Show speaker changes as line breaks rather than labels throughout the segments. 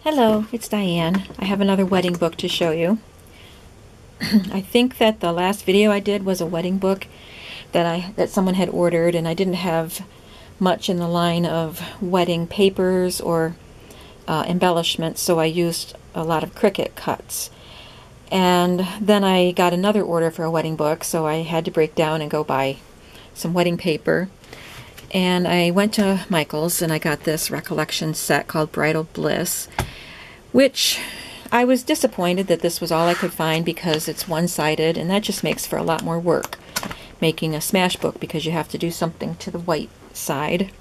Hello, it's Diane. I have another wedding book to show you. I think that the last video I did was a wedding book that someone had ordered, and I didn't have much in the line of wedding papers or embellishments, so I used a lot of Cricut cuts. And then I got another order for a wedding book, so I had to break down and go buy some wedding paper. And I went to Michael's and I got this Recollections set called Bridal Bliss, which I was disappointed that this was all I could find because it's one-sided, and that just makes for a lot more work making a smash book because you have to do something to the white side.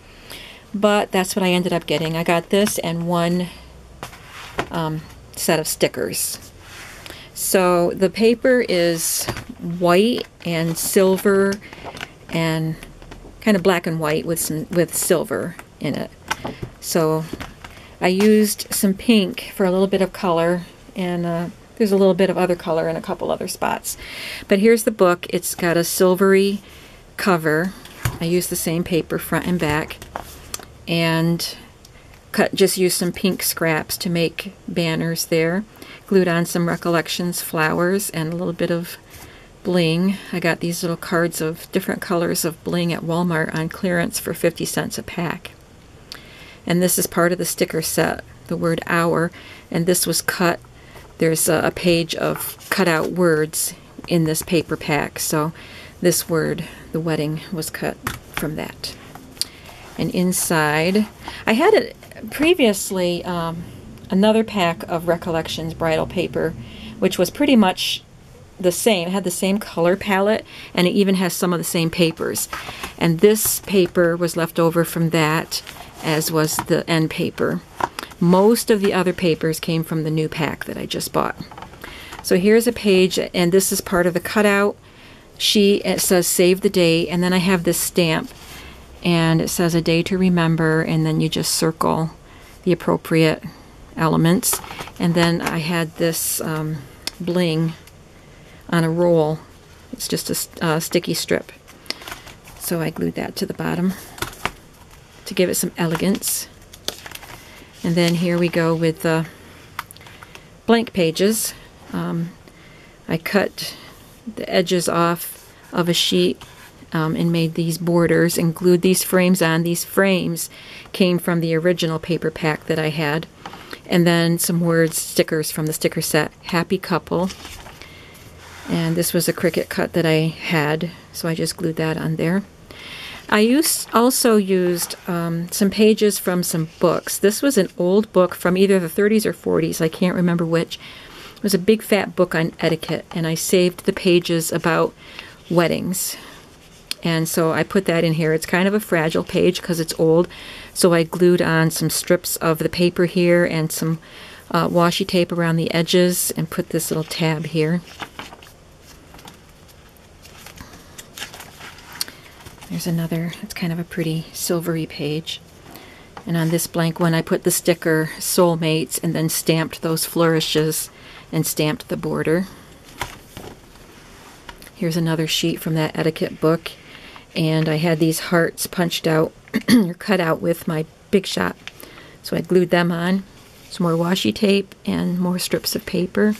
But that's what I ended up getting. I got this and one set of stickers. So the paper is white and silver and kind of black and white with silver in it. So I used some pink for a little bit of color, and there's a little bit of other color in a couple other spots. But here's the book. It's got a silvery cover. I used the same paper front and back, and just used some pink scraps to make banners there. Glued on some Recollections flowers and a little bit of bling. I got these little cards of different colors of bling at Walmart on clearance for 50 cents a pack. And this is part of the sticker set, the word hour, and this was cut. There's a page of cut out words in this paper pack, so this word, the wedding, was cut from that. And inside, I had it previously another pack of Recollections bridal paper, which was pretty much the same. It had the same color palette, and it even has some of the same papers. And this paper was left over from that, as was the end paper. Most of the other papers came from the new pack that I just bought. So here's a page, and this is part of the cutout sheet. It says save the date, and then I have this stamp, and it says a day to remember, and then you just circle the appropriate elements. And then I had this bling on a roll. It's just a sticky strip. So I glued that to the bottom to give it some elegance. And then here we go with the blank pages. I cut the edges off of a sheet and made these borders and glued these frames on. These frames came from the original paper pack that I had. And then some words, stickers from the sticker set. Happy couple. And this was a Cricut cut that I had, so I just glued that on there. I also used some pages from some books. This was an old book from either the 30s or 40s, I can't remember which. It was a big fat book on etiquette, and I saved the pages about weddings. And so I put that in here. It's kind of a fragile page because it's old, so I glued on some strips of the paper here and some washi tape around the edges and put this little tab here. There's another, it's kind of a pretty silvery page. And on this blank one I put the sticker Soulmates and then stamped those flourishes and stamped the border. Here's another sheet from that etiquette book, and I had these hearts punched out or cut out with my Big Shot. So I glued them on. Some more washi tape and more strips of paper.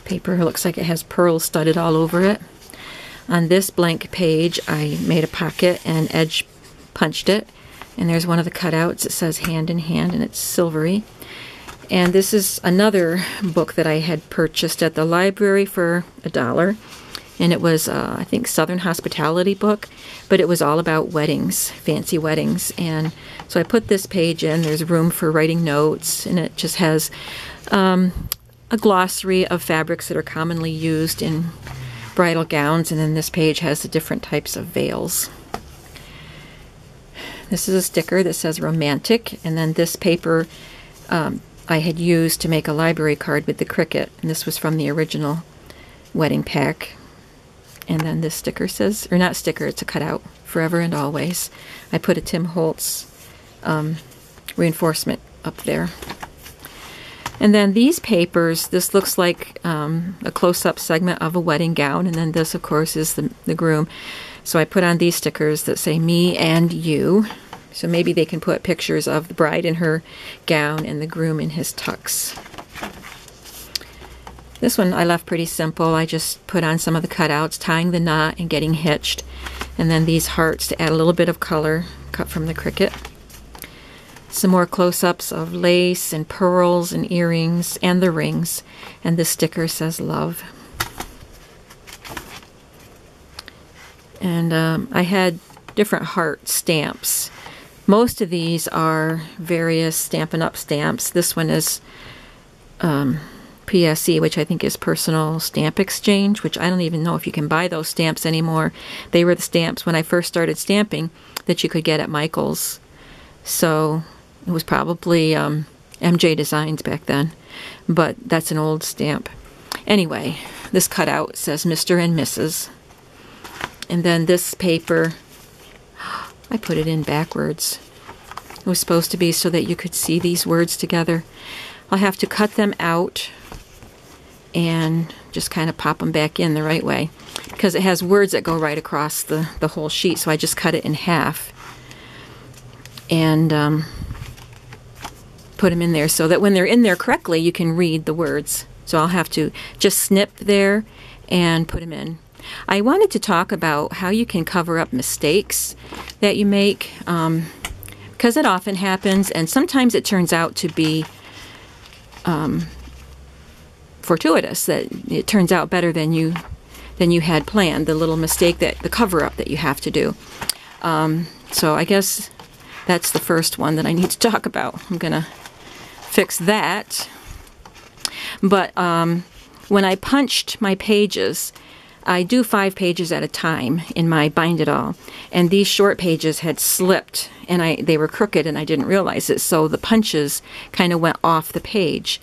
Paper looks like it has pearls studded all over it. On this blank page I made a pocket and edge punched it, and there's one of the cutouts. It says hand in hand, and it's silvery. And this is another book that I had purchased at the library for $1, and it was I think Southern Hospitality book, but it was all about weddings, fancy weddings. And so I put this page in. There's room for writing notes, and it just has a glossary of fabrics that are commonly used in bridal gowns, and then this page has the different types of veils. This is a sticker that says romantic, and then this paper I had used to make a library card with the Cricut, and this was from the original wedding pack. And then this sticker says, or not sticker, it's a cutout, forever and always. I put a Tim Holtz reinforcement up there. And then these papers, this looks like a close-up segment of a wedding gown, and then this, of course, is the groom. So I put on these stickers that say me and you, So maybe they can put pictures of the bride in her gown and the groom in his tux. This one I left pretty simple. I just put on some of the cutouts, tying the knot and getting hitched. And then these hearts to add a little bit of color, cut from the Cricut. Some more close-ups of lace and pearls and earrings and the rings. And this sticker says love. And I had different heart stamps. Most of these are various Stampin' Up! Stamps. This one is PSE, which I think is Personal Stamp Exchange, which I don't even know if you can buy those stamps anymore. They were the stamps when I first started stamping that you could get at Michael's. So it was probably MJ Designs back then, but that's an old stamp. Anyway, this cutout says Mr. and Mrs. And then this paper, I put it in backwards. It was supposed to be so that you could see these words together. I'll have to cut them out and just kind of pop them back in the right way, because it has words that go right across the whole sheet. So I just cut it in half and put them in there so that when they're in there correctly, you can read the words. So I'll have to just snip there and put them in. I wanted to talk about how you can cover up mistakes that you make, because it often happens, and sometimes it turns out to be fortuitous, that it turns out better than you had planned, the little mistake, that the cover-up that you have to do. So I guess that's the first one that I need to talk about. I'm going to fix that. But when I punched my pages, I do 5 pages at a time in my Bind It All, and these short pages had slipped, and they were crooked, and I didn't realize it, so the punches kind of went off the page.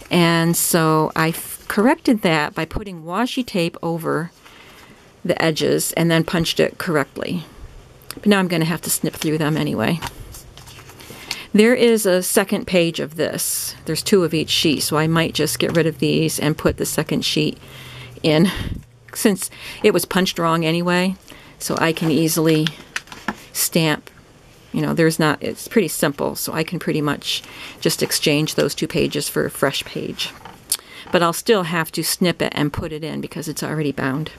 And so I corrected that by putting washi tape over the edges and then punched it correctly. But now I'm going to have to snip through them anyway. There is a second page of this. There's 2 of each sheet, so I might just get rid of these and put the second sheet in, since it was punched wrong anyway, so I can easily stamp. You know, it's pretty simple, so I can pretty much just exchange those 2 pages for a fresh page. But I'll still have to snip it and put it in because it's already bound.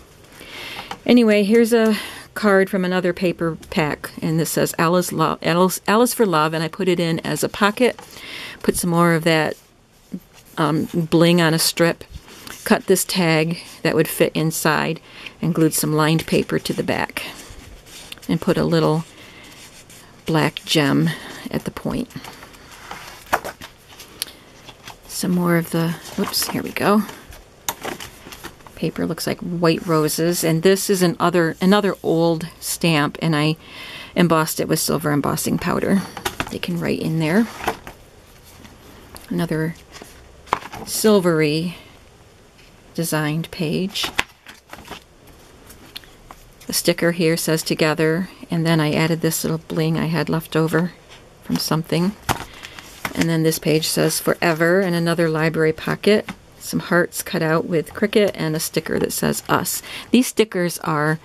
Anyway, here's a card from another paper pack, and this says Alice for Love, and I put it in as a pocket. Put some more of that bling on a strip. Cut this tag that would fit inside and glued some lined paper to the back. And put a little black gem at the point. Some more of the, oops, here we go. Paper looks like white roses, and this is another old stamp, and I embossed it with silver embossing powder. They can write in there. Another silvery designed page. The sticker here says together, and then I added this little bling I had left over from something. And then this page says forever, and another library pocket. Some hearts cut out with Cricut, and a sticker that says us. These stickers are,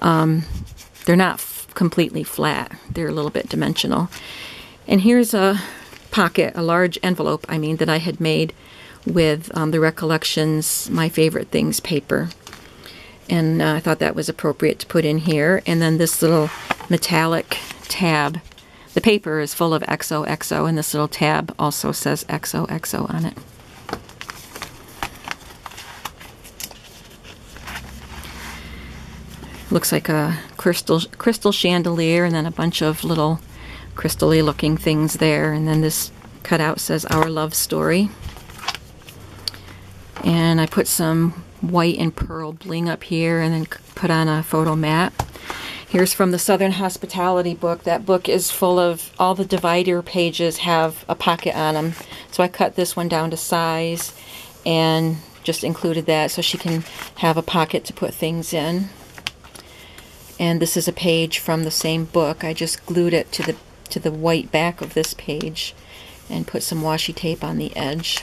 they're not completely flat. They're a little bit dimensional. And here's a pocket, a large envelope, I mean, that I had made with the Recollections My Favorite Things paper. And I thought that was appropriate to put in here. And then this little metallic tab. The paper is full of XOXO, and this little tab also says XOXO on it. Looks like a crystal chandelier, and then a bunch of little crystal-y looking things there. And then this cutout says Our Love Story. And I put some white and pearl bling up here, and then put on a photo mat. Here's from the Southern Hospitality book. That book is full of, all the divider pages have a pocket on them. So I cut this one down to size and just included that so she can have a pocket to put things in. And this is a page from the same book. I just glued it to the white back of this page and put some washi tape on the edge.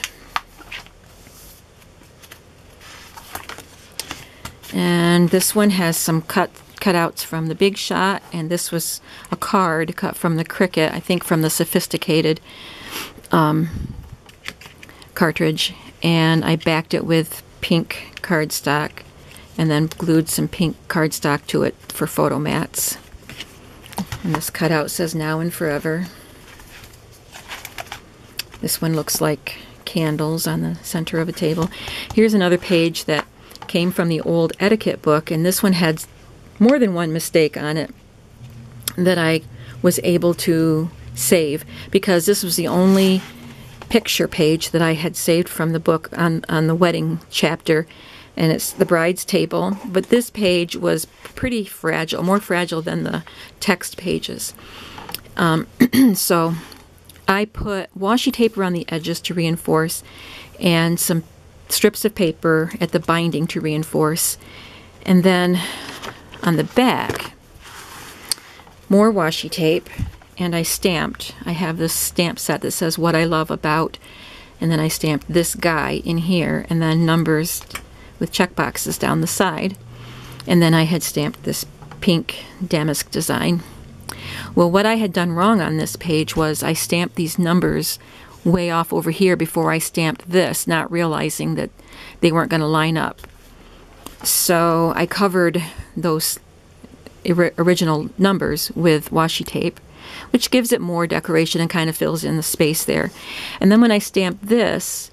And this one has some cut cutouts from the Big Shot, and this was a card cut from the Cricut, I think from the Sophisticated cartridge, and I backed it with pink cardstock and then glued some pink cardstock to it for photo mats. And this cutout says Now and Forever. This one looks like candles on the center of a table. Here's another page that came from the old etiquette book, and this one had more than one mistake on it that I was able to save, because this was the only picture page that I had saved from the book on the wedding chapter, and it's the bride's table. But this page was pretty fragile, more fragile than the text pages. So I put washi tape around the edges to reinforce, and some strips of paper at the binding to reinforce. And then on the back, more washi tape, and I stamped. I have this stamp set that says What I Love About, and then I stamped this guy in here, and then numbers with check boxes down the side. And then I had stamped this pink damask design. Well, what I had done wrong on this page was I stamped these numbers way off over here before I stamped this, not realizing that they weren't going to line up. So I covered those original numbers with washi tape, which gives it more decoration and kind of fills in the space there. And then when I stamped this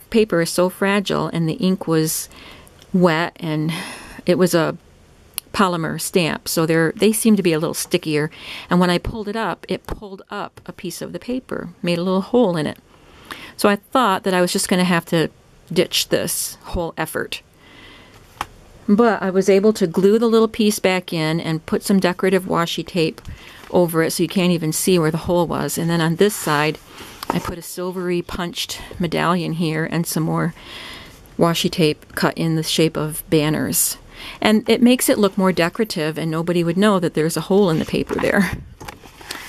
paper is so fragile, and the ink was wet, and it was a polymer stamp, so they seem to be a little stickier. And when I pulled it up a piece of the paper, made a little hole in it. So I thought that I was just going to have to ditch this whole effort. But I was able to glue the little piece back in and put some decorative washi tape over it so you can't even see where the hole was. And then on this side, I put a silvery punched medallion here and some more washi tape cut in the shape of banners. And it makes it look more decorative, and nobody would know that there's a hole in the paper there.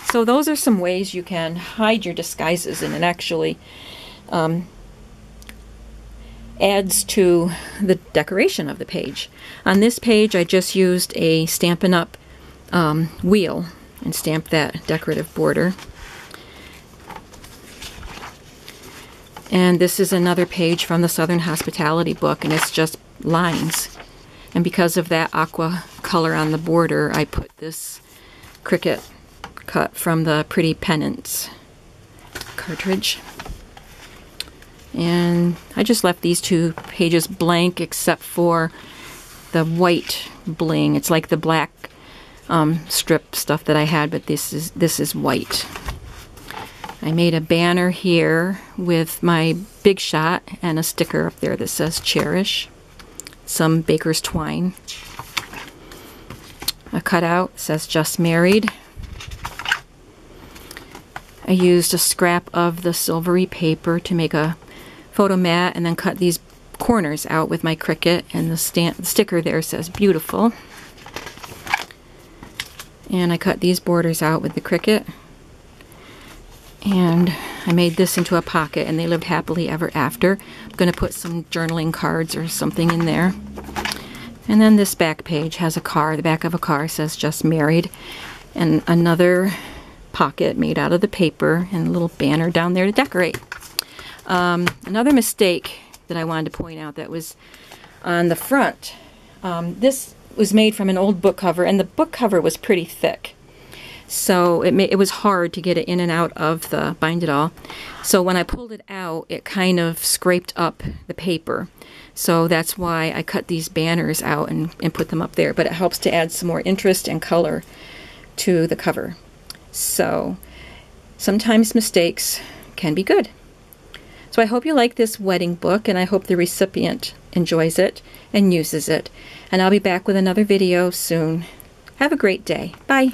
So those are some ways you can hide your disguises, and it actually adds to the decoration of the page. On this page, I just used a Stampin' Up! Wheel and stamped that decorative border. And this is another page from the Southern Hospitality book, and it's just lines. And because of that aqua color on the border, I put this Cricut cut from the Pretty Pennants cartridge. And I just left these two pages blank except for the white bling. It's like the black strip stuff that I had, but this is white. I made a banner here with my Big Shot and a sticker up there that says Cherish. Some baker's twine. A cutout says Just Married. I used a scrap of the silvery paper to make a photo mat, and then cut these corners out with my Cricut, and the sticker there says Beautiful. And I cut these borders out with the Cricut, and I made this into a pocket, and they lived happily ever after. I'm going to put some journaling cards or something in there. And then this back page has a car. The back of a car says Just Married, and another pocket made out of the paper, and a little banner down there to decorate. Another mistake that I wanted to point out that was on the front. This was made from an old book cover, and the book cover was pretty thick. So it was hard to get it in and out of the bind it all. So when I pulled it out, it kind of scraped up the paper. So that's why I cut these banners out and put them up there. But it helps to add some more interest and color to the cover. So sometimes mistakes can be good. So I hope you like this wedding book, and I hope the recipient enjoys it and uses it. And I'll be back with another video soon. Have a great day. Bye.